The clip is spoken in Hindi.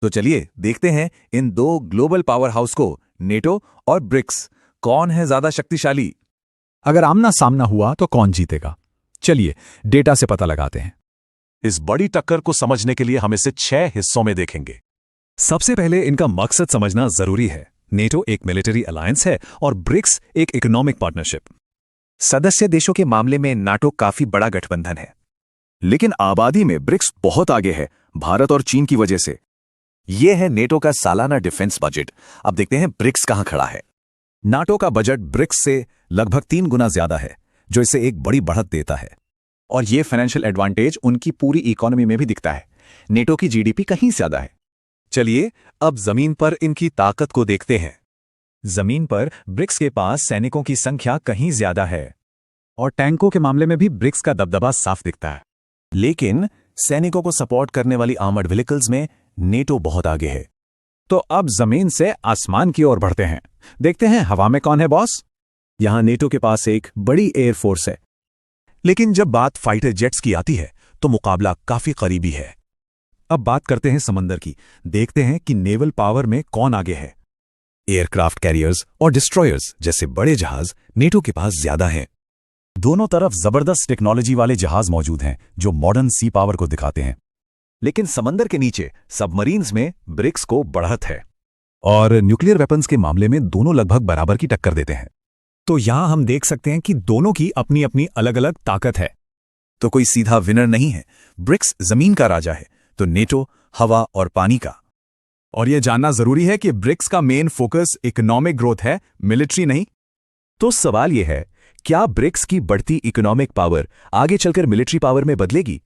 तो चलिए देखते हैं इन दो ग्लोबल पावर हाउस को, नेटो और ब्रिक्स, कौन है ज्यादा शक्तिशाली। अगर आमना सामना हुआ तो कौन जीतेगा? चलिए डेटा से पता लगाते हैं। इस बड़ी टक्कर को समझने के लिए हम इसे 6 हिस्सों में देखेंगे। सबसे पहले इनका मकसद समझना जरूरी है। नेटो एक मिलिट्री अलायंस है और ब्रिक्स एक इकोनॉमिक पार्टनरशिप। सदस्य देशों के मामले में नाटो काफी बड़ा गठबंधन है, लेकिन आबादी में ब्रिक्स बहुत आगे है, भारत और चीन की वजह से। यह है नेटो का सालाना डिफेंस बजट। अब देखते हैं ब्रिक्स कहां खड़ा है। नाटो का बजट ब्रिक्स से लगभग 3 गुना ज्यादा है, जो इसे एक बड़ी बढ़त देता है। और ये फाइनेंशियल एडवांटेज उनकी पूरी इकोनॉमी में भी दिखता है। नेटो की जीडीपी कहीं ज्यादा है। चलिए अब जमीन पर इनकी ताकत को देखते हैं। जमीन पर ब्रिक्स के पास सैनिकों की संख्या कहीं ज्यादा है, और टैंकों के मामले में भी ब्रिक्स का दबदबा साफ दिखता है। लेकिन सैनिकों को सपोर्ट करने वाली आर्मर्ड व्हीकल्स में नेटो बहुत आगे है। तो अब जमीन से आसमान की ओर बढ़ते हैं। देखते हैं हवा में कौन है बॉस। यहां नेटो के पास एक बड़ी एयरफोर्स है, लेकिन जब बात फाइटर जेट्स की आती है तो मुकाबला काफी करीबी है। अब बात करते हैं समंदर की। देखते हैं कि नेवल पावर में कौन आगे है। एयरक्राफ्ट कैरियर्स और डिस्ट्रॉयर्स जैसे बड़े जहाज नेटो के पास ज्यादा हैं। दोनों तरफ जबरदस्त टेक्नोलॉजी वाले जहाज मौजूद हैं जो मॉडर्न सी पावर को दिखाते हैं। लेकिन समंदर के नीचे सबमरीन्स में ब्रिक्स को बढ़त है। और न्यूक्लियर वेपन्स के मामले में दोनों लगभग बराबर की टक्कर देते हैं। तो यहां हम देख सकते हैं कि दोनों की अपनी अपनी अलग अलग ताकत है। तो कोई सीधा विनर नहीं है। ब्रिक्स जमीन का राजा है, तो नेटो हवा और पानी का। और यह जानना जरूरी है कि ब्रिक्स का मेन फोकस इकोनॉमिक ग्रोथ है, मिलिट्री नहीं। तो सवाल यह है, क्या ब्रिक्स की बढ़ती इकोनॉमिक पावर आगे चलकर मिलिट्री पावर में बदलेगी?